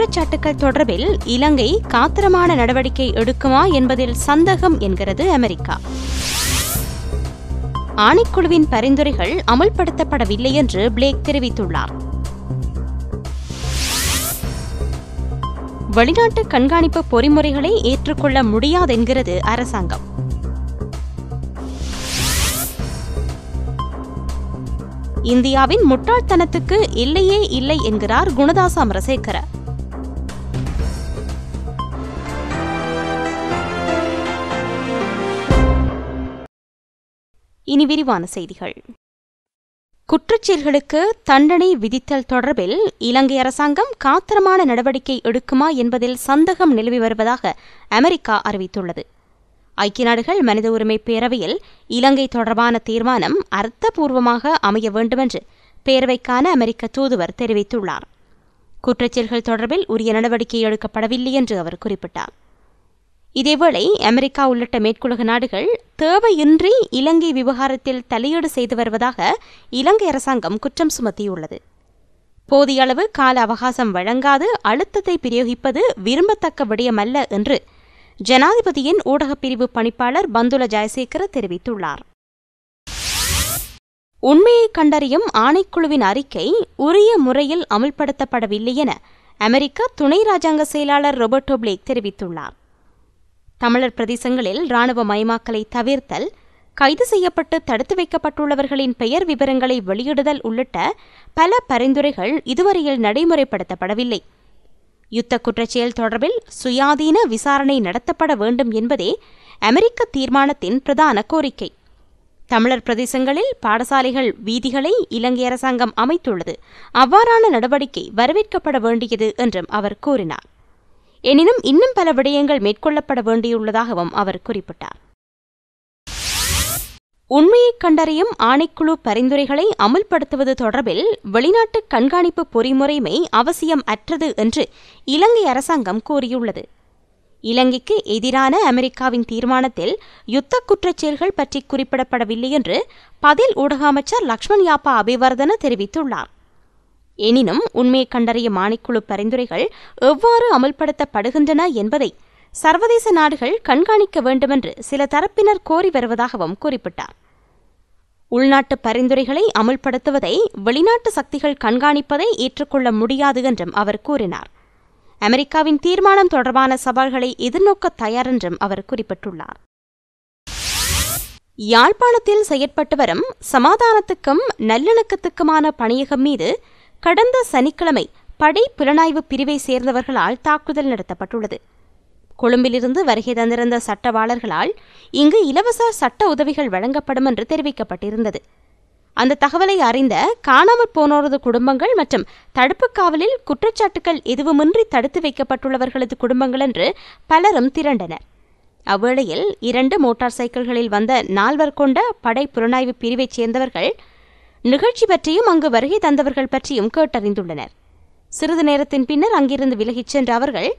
குற்றச்சாட்டுகள் தொடர்பில் இலங்கை காத்திரமான நடவடிக்கை எடுக்குமா என்பதில் சந்தேகம் என்கிறது அமெரிக்கா. ஆணைக்குழுவின் பரிந்துரைகள் அமல்படுத்தப்படவில்லை என்று பிளேக் தெரிவித்துள்ளார். வெளிநாட்டு கண்காணிப்பு பொறிமுறைகளை ஏற்றுக்கொள்ள முடியாதென்கிறது அரசாங்கம். இந்தியாவின் முட்டாள்தனத்துக்கு எல்லையே இல்லை என்கிறார் குணதாஸ் அமரசேகர. இனி விரிவான செய்திகள். குற்றச்செயல்களுக்கு தண்டனை விதித்தல் தொடர்பில் இலங்கை அரசாங்கம் காத்திரமான நடவடிக்கை எடுக்குமா என்பதில் சந்தேகம் நிலவி வருவதாக அமெரிக்கா அறிவித்துள்ளது. ஐக்கிய நாடுகள் மனித உரிமை பேரவையில் இலங்கை தொடர்பான தீர்மானம் அர்த்தபூர்வமாக அமைய வேண்டுமென்று பேரவைக்கான அமெரிக்க தூதுவர் தெரிவித்துள்ளார். குற்றச்செயல்கள் தொடர்பில் உரிய நடவடிக்கை எடுக்கப்படவில்லை என்று அவர் குறிப்பிட்டார். இதேவேளை அமெரிக்கா உள்ளிட்ட மேற்குலக நாடுகள் தேவையின்றி இலங்கை விவகாரத்தில் தலையீடு செய்து வருவதாக இலங்கை அரசாங்கம் குற்றம் சுமத்தியுள்ளது. போதிய அளவு கால அவகாசம் வழங்காது அழுத்தத்தை பிரயோகிப்பது விரும்பத்தக்க விடயமல்ல என்று ஜனாதிபதியின் ஊடகப் பிரிவு பணிப்பாளர் பந்துல ஜெயசேகர தெரிவித்துள்ளார். உண்மையை கண்டறியும் ஆணைக்குழுவின் அறிக்கை உரிய முறையில் அமல்படுத்தப்படவில்லை என அமெரிக்க துணை ராஜாங்க செயலாளர் ரோபர்டோ பிளேக் தெரிவித்துள்ளார். தமிழர் பிரதேசங்களில் இராணுவ மயமாக்கலை தவிர்த்தல், கைது செய்யப்பட்டு தடுத்து வைக்கப்பட்டுள்ளவர்களின் பெயர் விவரங்களை வெளியிடுதல் உள்ளிட்ட பல பரிந்துரைகள் இதுவரையில் நடைமுறைப்படுத்தப்படவில்லை. யுத்த குற்றச்செயல் தொடர்பில் சுயாதீன விசாரணை நடத்தப்பட வேண்டும் என்பதே அமெரிக்க தீர்மானத்தின் பிரதான கோரிக்கை. தமிழர் பிரதேசங்களில் பாடசாலைகள், வீதிகளை இலங்கை அரசாங்கம் அமைத்துள்ளது. அவ்வாறான நடவடிக்கை வரவேற்கப்பட வேண்டியது என்றும் அவர் கூறினார். எனினும் இன்னும் பல விடயங்கள் மேற்கொள்ளப்பட வேண்டியுள்ளதாகவும் அவர் குறிப்பிட்டார். உண்மையை கண்டறியும் ஆணைக்குழு பரிந்துரைகளை அமல்படுத்துவது தொடர்பில் வெளிநாட்டு கண்காணிப்பு பொறிமுறைமை அவசியம் அற்றது என்று இலங்கை அரசாங்கம் கூறியுள்ளது. இலங்கைக்கு எதிரான அமெரிக்காவின் தீர்மானத்தில் யுத்த குற்றச்செயல்கள் பற்றி குறிப்பிடப்படவில்லை என்று பதில் ஊடக அமைச்சர் லக்ஷ்மண் யாப்பா அபிவர்தன தெரிவித்துள்ளார். எனினும் உண்மையை கண்டறியும் ஆணைக்குழு பரிந்துரைகள் எவ்வாறு அமல்படுத்தப்படுகின்றன என்பதை சர்வதேச நாடுகள் கண்காணிக்க வேண்டுமென்று சில தரப்பினர் கோரி வருவதாகவும் குறிப்பிட்டார். உள்நாட்டு பரிந்துரைகளை அமல்படுத்துவதை வெளிநாட்டு சக்திகள் கண்காணிப்பதை ஏற்றுக்கொள்ள முடியாது என்றும் அவர் கூறினார். அமெரிக்காவின் தீர்மானம் தொடர்பான சவால்களை எதிர்நோக்க தயார் என்றும் அவர் குறிப்பிட்டுள்ளார். யாழ்ப்பாணத்தில் செயற்பட்டு வரும் சமாதானத்துக்கும் நல்லிணக்கத்துக்குமான பணியகம் மீது கடந்த சனிக்கிழமை படை புலனாய்வு பிரிவை சேர்ந்தவர்களால் தாக்குதல் நடத்தப்பட்டுள்ளது. கொழும்பிலிருந்து வருகை தந்திருந்த சட்டவாளர்களால் இங்கு இலவச சட்ட உதவிகள் வழங்கப்படும் என்று தெரிவிக்கப்பட்டிருந்தது. அந்த தகவலை அறிந்த காணாமற் போனோரது குடும்பங்கள் மற்றும் தடுப்பு காவலில் குற்றச்சாட்டுகள் எதுவுமின்றி தடுத்து வைக்கப்பட்டுள்ளவர்களது குடும்பங்கள் என்று பலரும் திரண்டனர். அவ்வேளையில் 2 மோட்டார் சைக்கிள்களில் வந்த 4 கொண்ட படை புலனாய்வு பிரிவைச் சேர்ந்தவர்கள் நிகழ்ச்சி பற்றியும் அங்கு வருகை தந்தவர்கள் பற்றியும் கேட்டறிந்துள்ளனர். சிறிது நேரத்தின் பின்னர் அங்கிருந்து விலகிச் சென்ற அவர்கள்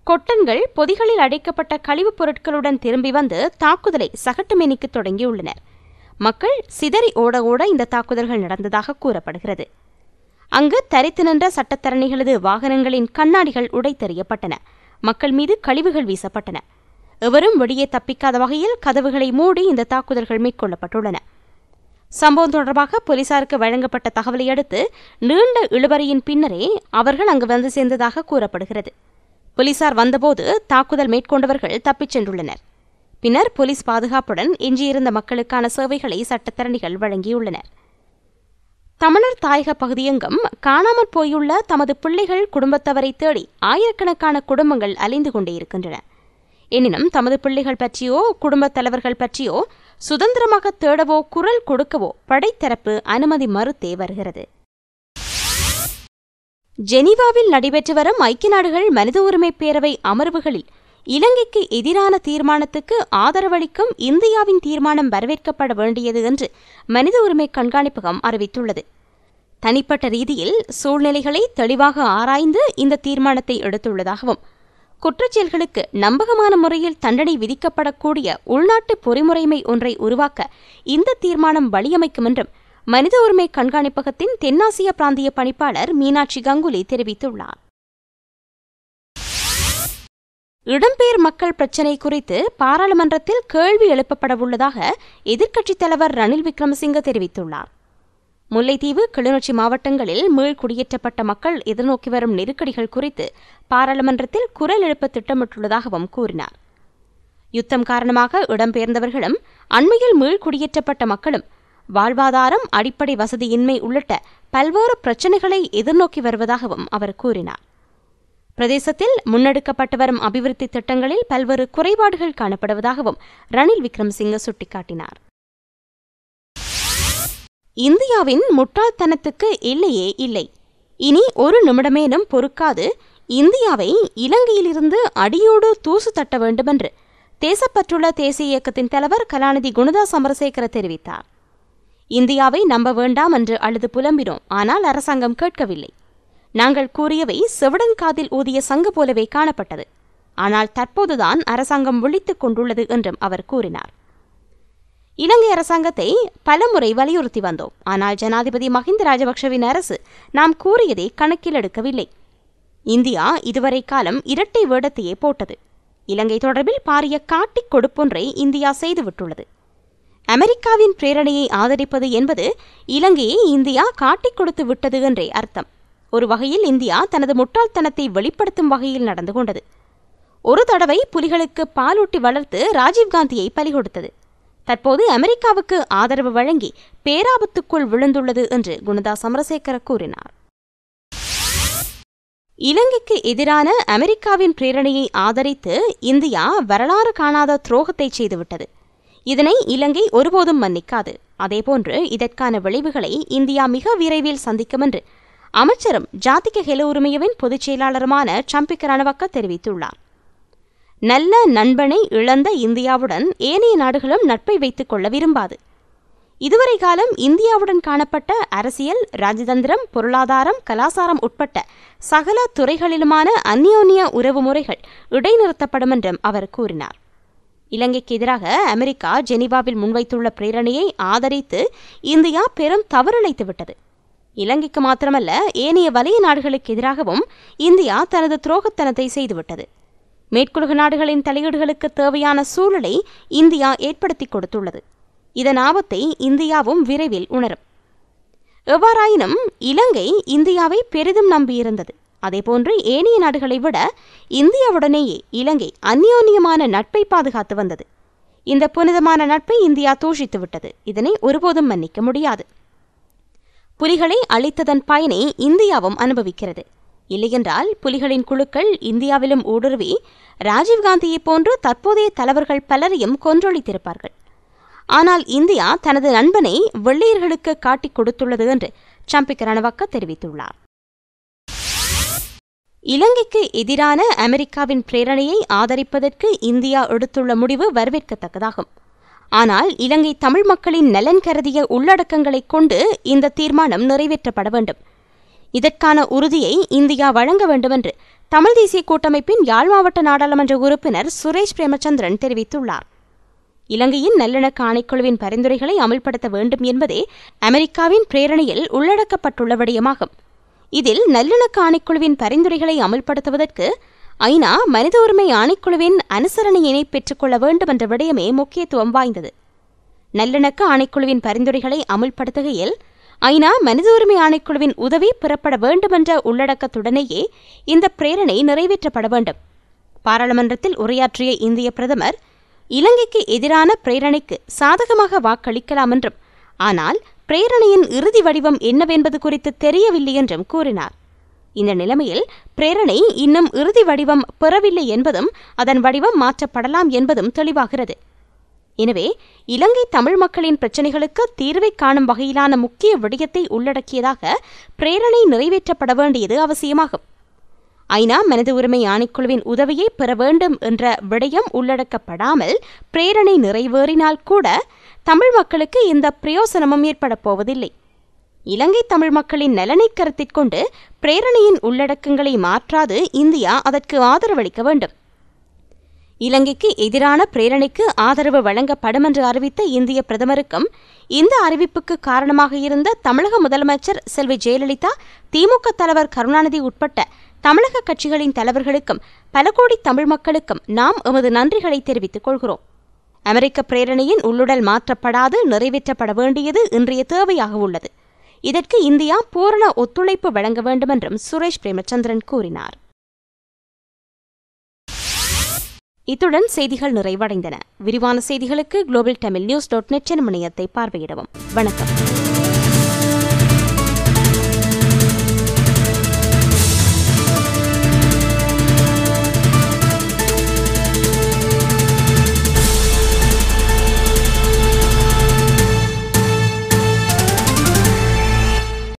கொட்டன்கள், பொதிகளில் அடைக்கப்பட்ட கழிவுப் பொருட்களுடன் திரும்பி வந்து தாக்குதலை சகட்டுமேனிக்கு தொடங்கியுள்ளனர். மக்கள் சிதறி ஓட ஓட இந்த தாக்குதல்கள் நடந்ததாக கூறப்படுகிறது. அங்கு தரித்து நின்ற சட்டத்தரணிகளது வாகனங்களின் கண்ணாடிகள் உடைத்தெறியப்பட்டன. மக்கள் மீது கழிவுகள் வீசப்பட்டன. எவரும் வெளியே தப்பிக்காத வகையில் கதவுகளை மூடி இந்த தாக்குதல்கள் மேற்கொள்ளப்பட்டுள்ளன. சம்பவம் தொடர்பாக போலீசாருக்கு வழங்கப்பட்ட தகவலை அடுத்து நீண்ட இழுபறியின் பின்னரே அவர்கள் அங்கு வந்து சேர்ந்ததாக கூறப்படுகிறது. போலீசார் வந்தபோது தாக்குதல் மேற்கொண்டவர்கள் தப்பிச் சென்றுள்ளனர். பின்னர் போலீஸ் பாதுகாப்புடன் எஞ்சியிருந்த மக்களுக்கான சேவைகளை சட்டத்தரணிகள் வழங்கியுள்ளனர். தமிழர் தாயக பகுதியெங்கும் காணாமற் போயுள்ள தமது பிள்ளைகள் குடும்பத்தவரை தேடி ஆயிரக்கணக்கான குடும்பங்கள் அலைந்து கொண்டே இருக்கின்றன. எனினும் தமது பிள்ளைகள் பற்றியோ குடும்பத் தலைவர்கள் பற்றியோ சுதந்திரமாக தேடவோ குரல் கொடுக்கவோ படைத்தரப்பு அனுமதி மறுத்தே வருகிறது. ஜெனீவாவில் நடைபெற்று வரும் ஐக்கிய நாடுகள் மனித உரிமை பேரவை அமர்வுகளில் இலங்கைக்கு எதிரான தீர்மானத்துக்கு ஆதரவளிக்கும் இந்தியாவின் தீர்மானம் வரவேற்கப்பட வேண்டியது என்று மனித உரிமை கண்காணிப்பகம் அறிவித்துள்ளது. தனிப்பட்ட ரீதியில் சூழ்நிலைகளை தெளிவாக ஆராய்ந்து இந்த தீர்மானத்தை எடுத்துள்ளதாகவும் குற்றச்செயல்களுக்கு நம்பகமான முறையில் தண்டனை விதிக்கப்படக்கூடிய உள்நாட்டு பொறிமுறைமை ஒன்றை உருவாக்க இந்த தீர்மானம் வழியமைக்கும் என்றும் மனித உரிமை கண்காணிப்பகத்தின் தென்னாசிய பிராந்திய பணிப்பாளர் மீனாட்சி கங்குலி தெரிவித்துள்ளார். இடம்பெயர் மக்கள் பிரச்சினை குறித்து பாராளுமன்றத்தில் கேள்வி எழுப்பப்படவுள்ளதாக எதிர்க்கட்சித் தலைவர் ரணில் விக்ரமசிங்க தெரிவித்துள்ளார். முல்லைத்தீவு, கிளிநொச்சி மாவட்டங்களில் மீள்குடியேற்றப்பட்ட மக்கள் எதிர்நோக்கி வரும் நெருக்கடிகள் குறித்து பாராளுமன்றத்தில் குரல் எழுப்ப திட்டமிட்டுள்ளதாகவும் கூறினார். யுத்தம் காரணமாக இடம்பெயர்ந்தவர்களும் அண்மையில் மீள்குடியேற்றப்பட்ட மக்களும் வாழ்வாதாரம், அடிப்படை வசதியின்மை உள்ளிட்ட பல்வேறு பிரச்சினைகளை எதிர்நோக்கி வருவதாகவும் அவர் கூறினார். பிரதேசத்தில் முன்னெடுக்கப்பட்டு வரும் அபிவிருத்தி திட்டங்களில் பல்வேறு குறைபாடுகள் காணப்படுவதாகவும் ரணில் விக்ரமசிங்க சுட்டிக்காட்டினார். இந்தியாவின் முட்டாள்தனத்துக்கு எல்லையே இல்லை. இனி ஒரு நிமிடமேனும் பொறுக்காது இந்தியாவை இலங்கையிலிருந்து அடியோடு தூசு தட்ட வேண்டுமென்று தேசப்பற்றுள்ள தேசிய இயக்கத்தின் தலைவர் கலாநிதி குணதாஸ் அமரசேகர தெரிவித்தார். இந்தியாவை நம்ப வேண்டாம் என்று அழுது புலம்பினோம். ஆனால் அரசாங்கம் கேட்கவில்லை. நாங்கள் கூறியவை செவிடன் காதில் ஊதிய சங்கு போலவே காணப்பட்டது. ஆனால் தற்போதுதான் அரசாங்கம் விழித்துக் கொண்டுள்ளது என்றும் அவர் கூறினார். இலங்கை அரசாங்கத்தை பலமுறை வலியுறுத்தி வந்தோம். ஆனால் ஜனாதிபதி மஹிந்த ராஜபக்ஷவின் அரசு நாம் கூறியதை கணக்கில் எடுக்கவில்லை. இந்தியா இதுவரை காலம் இரட்டை வேடத்தையே போட்டது. இலங்கை தொடர்பில் பாரிய காட்டிக் கொடுப்பொன்றை இந்தியா செய்துவிட்டுள்ளது. அமெரிக்காவின் பிரேரணையை ஆதரிப்பது என்பது இலங்கையை இந்தியா காட்டிக் கொடுத்து விட்டது என்றே அர்த்தம். ஒரு வகையில் இந்தியா தனது முட்டாள்தனத்தை வெளிப்படுத்தும் வகையில் நடந்து கொண்டது. ஒரு தடவை புலிகளுக்கு பாலூட்டி வளர்த்து ராஜீவ்காந்தியை பலி கொடுத்தது. தற்போது அமெரிக்காவுக்கு ஆதரவு வழங்கி பேராபத்துக்குள் விழுந்துள்ளது என்று குணதாஸ் அமரசேகர கூறினார். இலங்கைக்கு எதிரான அமெரிக்காவின் பிரேரணையை ஆதரித்து இந்தியா வரலாறு காணாத துரோகத்தை செய்துவிட்டது. இதனை இலங்கை ஒருபோதும் மன்னிக்காது. அதேபோன்று இதற்கான விளைவுகளை இந்தியா மிக விரைவில் சந்திக்கும் என்று அமைச்சரும் ஜாதிக ஹெல உரிமையவின் பொதுச் செயலாளருமான சம்பிக்க ரணவக்க தெரிவித்துள்ளார். நல்ல நண்பனை இழந்த இந்தியாவுடன் ஏனைய நாடுகளும் நட்பை வைத்துக் கொள்ள விரும்பாது. இதுவரை காலம் இந்தியாவுடன் காணப்பட்ட அரசியல், ராஜதந்திரம், பொருளாதாரம், கலாசாரம் உட்பட்ட சகல துறைகளிலுமான அந்யோன்ய உறவு முறைகள் இடைநிறுத்தப்படும் என்றும் அவர் கூறினார். இலங்கைக்கு எதிராக அமெரிக்கா ஜெனீவாவில் முன்வைத்துள்ள பிரேரணையை ஆதரித்து இந்தியா பெரும் தவறிழைத்துவிட்டது. இலங்கைக்கு மாத்திரமல்ல, ஏனைய வலய நாடுகளுக்கு எதிராகவும் இந்தியா தனது துரோகத்தனத்தை செய்துவிட்டது. மேற்குலக நாடுகளின் தலையீடுகளுக்கு தேவையான சூழலை இந்தியா ஏற்படுத்தி கொடுத்துள்ளது. இதன் ஆபத்தை இந்தியாவும் விரைவில் உணரும். எவ்வாறாயினும் இலங்கை இந்தியாவை பெரிதும் நம்பியிருந்தது. அதேபோன்று ஏனைய நாடுகளை விட இந்தியாவுடனேயே இலங்கை அந்யோன்யமான நட்பை பாதுகாத்து வந்தது. இந்த புனிதமான நட்பை இந்தியா தூஷித்துவிட்டது. இதனை ஒருபோதும் மன்னிக்க முடியாது. புலிகளை அழித்ததன் பயனை இந்தியாவும் அனுபவிக்கிறது. இல்லையென்றால் புலிகளின் குழுக்கள் இந்தியாவிலும் ஊடுருவி ராஜீவ்காந்தியைப் போன்று தற்போதைய தலைவர்கள் பலரையும் கொன்றொழித்திருப்பார்கள். ஆனால் இந்தியா தனது நண்பனை வெள்ளையர்களுக்கு காட்டிக் கொடுத்துள்ளது என்று சம்பிக்க ரணவக்க தெரிவித்துள்ளார். இலங்கைக்கு எதிரான அமெரிக்காவின் பிரேரணையை ஆதரிப்பதற்கு இந்தியா எடுத்துள்ள முடிவு வரவேற்கத்தக்கதாகும். ஆனால் இலங்கை தமிழ் மக்களின் நலன் கருதிய உள்ளடக்கங்களை கொண்டு இந்த தீர்மானம் நிறைவேற்றப்பட வேண்டும். இதற்கான உறுதியை இந்தியா வழங்க வேண்டும் என்று தமிழ் தேசிய கூட்டமைப்பின் யாழ் மாவட்ட நாடாளுமன்ற உறுப்பினர் சுரேஷ் பிரேமச்சந்திரன் தெரிவித்துள்ளார். இலங்கையின் நல்லிணக்க ஆணைக்குழுவின் பரிந்துரைகளை அமல்படுத்த வேண்டும் என்பதே அமெரிக்காவின் பிரேரணையில் உள்ளடக்கப்பட்டுள்ள விடயமாகும். இதில் நல்லிணக்க ஆணைக்குழுவின் பரிந்துரைகளை அமல்படுத்துவதற்கு ஐநா மனித உரிமை ஆணைக்குழுவின் அனுசரணையினை பெற்றுக்கொள்ள வேண்டும் என்ற விடயமே முக்கியத்துவம் வாய்ந்தது. நல்லிணக்க ஆணைக்குழுவின் பரிந்துரைகளை அமல்படுத்துகையில் ஐநா மனித உரிமை ஆணைக்குழுவின் உதவி பெறப்பட வேண்டுமென்ற உள்ளடக்கத்துடனேயே இந்த பிரேரணை நிறைவேற்றப்பட வேண்டும். பாராளுமன்றத்தில் உரையாற்றிய இந்திய பிரதமர் இலங்கைக்கு எதிரான பிரேரணைக்கு சாதகமாக வாக்களிக்கலாம் என்றும், ஆனால் பிரேரணையின் இறுதி வடிவம் என்னவென்பது குறித்து தெரியவில்லை என்றும் கூறினார். இந்த நிலைமையில் பிரேரணை இன்னும் இறுதி வடிவம் பெறவில்லை என்பதும் அதன் வடிவம் மாற்றப்படலாம் என்பதும் தெளிவாகிறது. எனவே இலங்கை தமிழ் மக்களின் பிரச்சினைகளுக்கு தீர்வை காணும் வகையிலான முக்கிய விடயத்தை உள்ளடக்கியதாக பிரேரணை நிறைவேற்றப்பட வேண்டியது அவசியமாகும். ஐநா மனித உரிமை ஆணைக்குழுவின் உதவியை பெற வேண்டும் என்ற விடயம் உள்ளடக்கப்படாமல் பிரேரணை நிறைவேறினால் கூட தமிழ் மக்களுக்கு எந்த பிரயோசனமும் ஏற்பட போவதில்லை. இலங்கை தமிழ் மக்களின் நலனை கருத்தில் கொண்டு பிரேரணையின் உள்ளடக்கங்களை மாற்றாது இந்தியா அதற்கு ஆதரவளிக்க வேண்டும். இலங்கைக்கு எதிரான பிரேரணைக்கு ஆதரவு வழங்கப்படும் என்று அறிவித்த இந்திய பிரதமருக்கும் இந்த அறிவிப்புக்கு காரணமாக இருந்த தமிழக முதலமைச்சர் செல்வி ஜெயலலிதா, திமுக தலைவர் கருணாநிதி உட்பட்ட தமிழக கட்சிகளின் தலைவர்களுக்கும் பல கோடி தமிழ் மக்களுக்கும் நாம் எமது நன்றிகளை தெரிவித்துக் கொள்கிறோம். அமெரிக்க பிரேரணையின் உள்ளுடல் மாற்றப்படாது நிறைவேற்றப்பட வேண்டியது இன்றைய தேவையாக உள்ளது. இதற்கு இந்தியா பூரண ஒத்துழைப்பு வழங்க வேண்டும் என்றும் சுரேஷ் பிரேமச்சந்திரன் கூறினார். இத்துடன் செய்திகள் நிறைவடைந்தன. விரிவான செய்திகளுக்கு globaltamilnews.net எனும் இணையத்தை பார்வையிடவும். வணக்கம்.